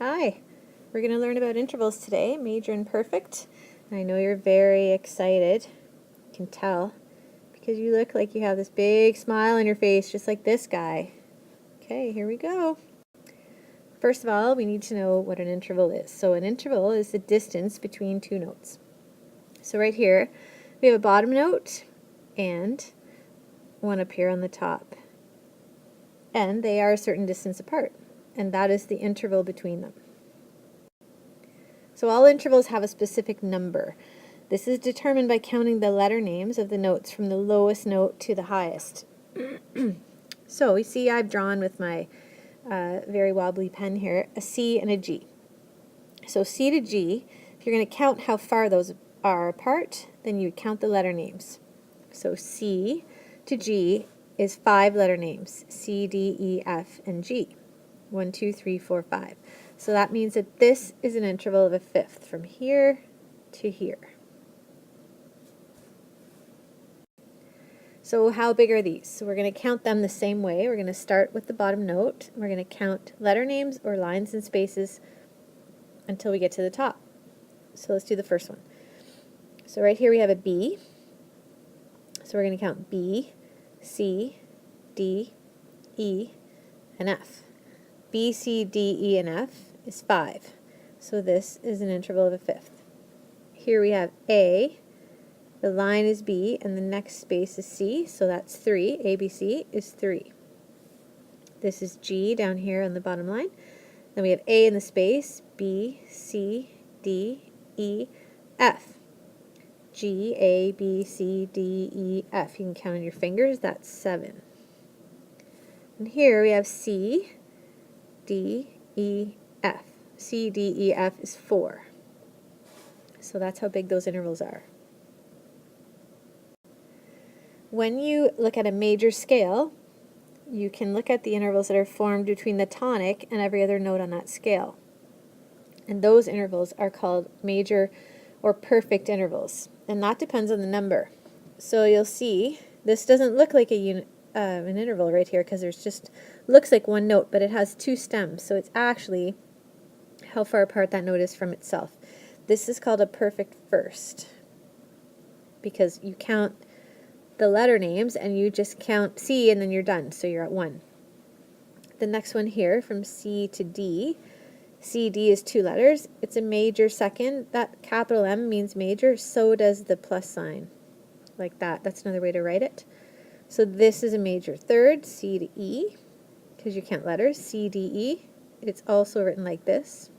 Hi, we're going to learn about intervals today, major and perfect. And I know you're very excited, I can tell, because you look like you have this big smile on your face, just like this guy. Okay, here we go. First of all, we need to know what an interval is. So an interval is the distance between two notes. So right here, we have a bottom note and one up here on the top. And they are a certain distance apart, and that is the interval between them. So all intervals have a specific number. This is determined by counting the letter names of the notes from the lowest note to the highest. So we see I've drawn with my very wobbly pen here a C and a G. So C to G, if you're going to count how far those are apart, then you count the letter names. So C to G is 5 letter names, C, D, E, F, and G. 1, 2, 3, 4, 5. So that means that this is an interval of a fifth from here to here. So how big are these? So we're going to count them the same way. We're going to start with the bottom note. We're going to count letter names or lines and spaces until we get to the top. So let's do the first one. So right here we have a B. So we're going to count B, C, D, E, and F. B, C, D, E, and F is 5. So this is an interval of a fifth. Here we have A, the line is B, and the next space is C, so that's 3. ABC is 3. This is G down here on the bottom line. Then we have A in the space, B, C, D, E, F. G, A, B, C, D, E, F. You can count on your fingers, that's 7. And here we have C, D, E, F. C, D, E, F is 4. So that's how big those intervals are. When you look at a major scale, you can look at the intervals that are formed between the tonic and every other note on that scale. And those intervals are called major or perfect intervals. And that depends on the number. So you'll see, this doesn't look like an interval right here because there's just, looks like one note, but it has 2 stems. So it's actually how far apart that note is from itself. This is called a perfect first because you count the letter names and you just count C and then you're done, so you're at 1. The next one here from C to D, C, D is 2 letters. It's a major second. That capital M means major, so does the plus sign, like that. That's another way to write it. So this is a major third, C to E, because you count letters, C, D, E. It's also written like this.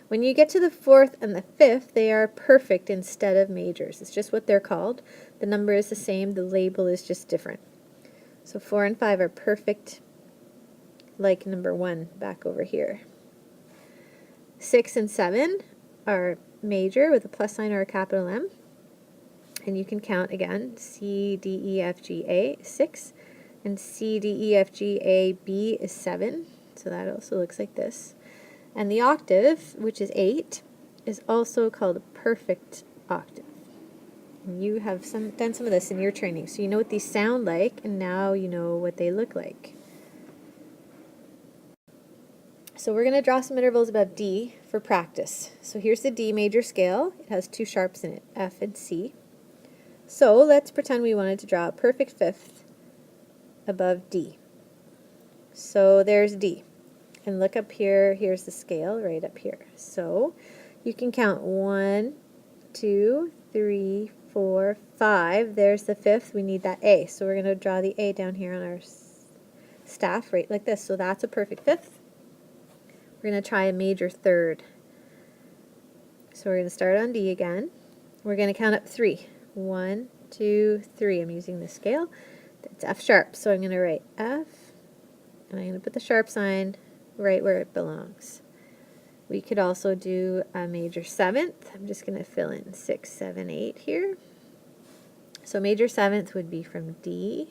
When you get to the 4th and the 5th, they are perfect instead of majors. It's just what they're called. The number is the same, the label is just different. So 4 and 5 are perfect, like number 1 back over here. 6 and 7 are major with a plus sign or a capital M. And you can count again, C, D, E, F, G, A, 6. And C, D, E, F, G, A, B is 7. So that also looks like this. And the octave, which is 8, is also called a perfect octave. And you have done some of this in your training, so you know what these sound like, and now you know what they look like. So we're going to draw some intervals above D for practice. So here's the D major scale. It has 2 sharps in it, F and C. So let's pretend we wanted to draw a perfect fifth above D. So there's D. And look up here, here's the scale right up here. So you can count 1, 2, 3, 4, 5. There's the 5th. We need that A. So we're going to draw the A down here on our staff right like this. So that's a perfect fifth. We're going to try a major third. So we're going to start on D again. We're going to count up 3. 1, 2, 3. I'm using the scale. It's F sharp. So I'm going to write F, and I'm going to put the sharp sign right where it belongs. We could also do a major 7th. I'm just going to fill in 6, 7, 8 here. So major 7th would be from D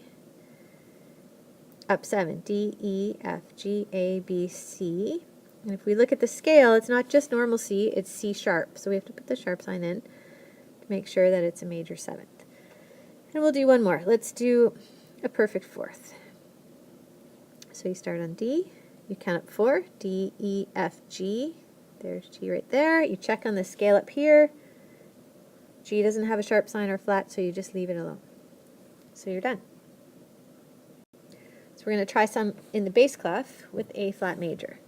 up 7. D, E, F, G, A, B, C. And if we look at the scale, it's not just normal C, it's C sharp. So we have to put the sharp sign in to make sure that it's a major 7th. And we'll do one more. Let's do a perfect 4th. So you start on D, You count up 4, D, E, F, G. There's G right there. You check on the scale up here. G doesn't have a sharp sign or flat, so you just leave it alone. So you're done. So we're going to try some in the bass clef with A flat major.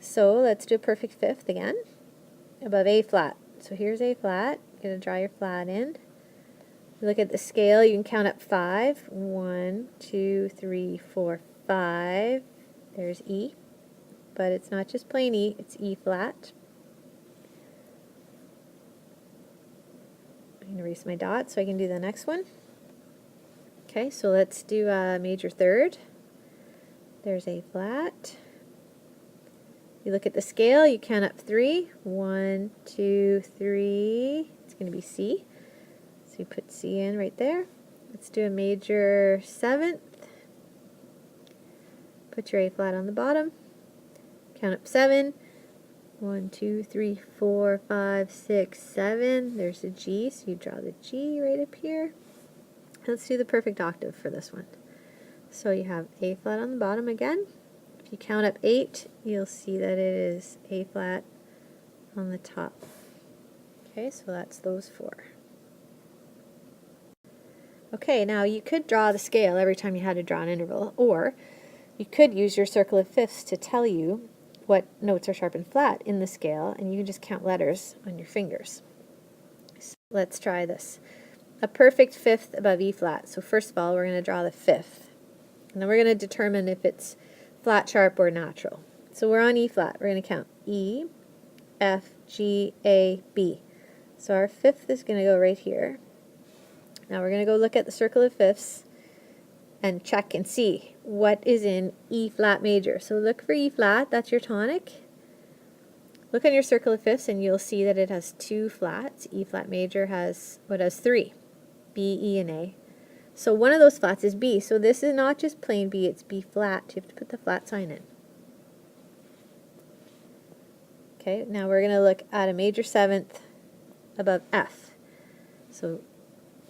So let's do a perfect fifth again, above A flat. So here's A flat. You're going to draw your flat in. You look at the scale, you can count up 5. 1, 2, 3, 4, 5. There's E. But it's not just plain E, it's E flat. I'm going to erase my dot so I can do the next one. Okay, so let's do a major third. There's A flat. You look at the scale, you count up 3. 1, 2, 3. It's going to be C. So you put C in right there. Let's do a major seventh. Put your A flat on the bottom. Count up 7. 1, 2, 3, 4, 5, 6, 7. There's a G, so you draw the G right up here. Let's do the perfect octave for this one. So you have A flat on the bottom again. If you count up 8, you'll see that it is A flat on the top. Okay, so that's those 4. Okay, now you could draw the scale every time you had to draw an interval, or you could use your circle of fifths to tell you what notes are sharp and flat in the scale, and you can just count letters on your fingers. So let's try this. A perfect fifth above E flat. So first of all, we're going to draw the fifth. And then we're going to determine if it's flat, sharp, or natural. So we're on E flat. We're going to count E, F, G, A, B. So our fifth is going to go right here. Now we're going to go look at the circle of fifths and check and see what is in E flat major. So look for E flat, that's your tonic. Look on your circle of fifths and you'll see that it has 2 flats. E flat major has 3, B, E, and A. So one of those flats is B. So this is not just plain B, it's B flat. You have to put the flat sign in. Okay, now we're going to look at a major seventh above F. So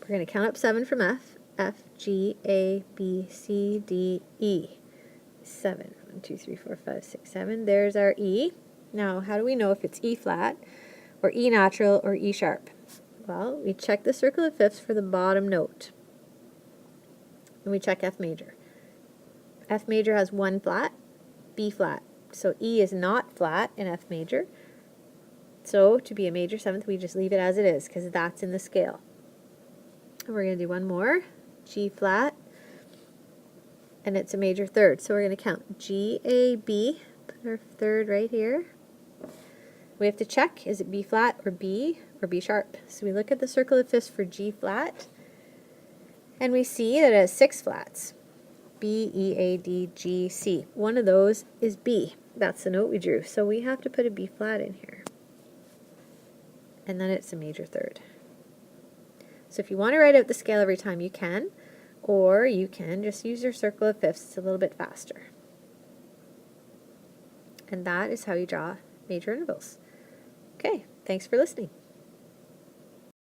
we're going to count up 7 from F. F, G, A, B, C, D, E. 7. 1, 2, 3, 4, 5, 6, 7. There's our E. Now, how do we know if it's E flat, or E natural, or E sharp? Well, we check the circle of fifths for the bottom note. And we check F major. F major has 1 flat, B flat. So E is not flat in F major. So to be a major seventh, we just leave it as it is, because that's in the scale. And we're going to do one more. G flat, and it's a major third. So we're going to count G, A, B, put our third right here. We have to check, is it B flat or B sharp? So we look at the circle of fifths for G flat, and we see that it has 6 flats. B, E, A, D, G, C. One of those is B. That's the note we drew. So we have to put a B flat in here. And then it's a major third. So if you want to write out the scale every time, you can, or you can just use your circle of fifths. It's a little bit faster. And that is how you draw major intervals. Okay, thanks for listening.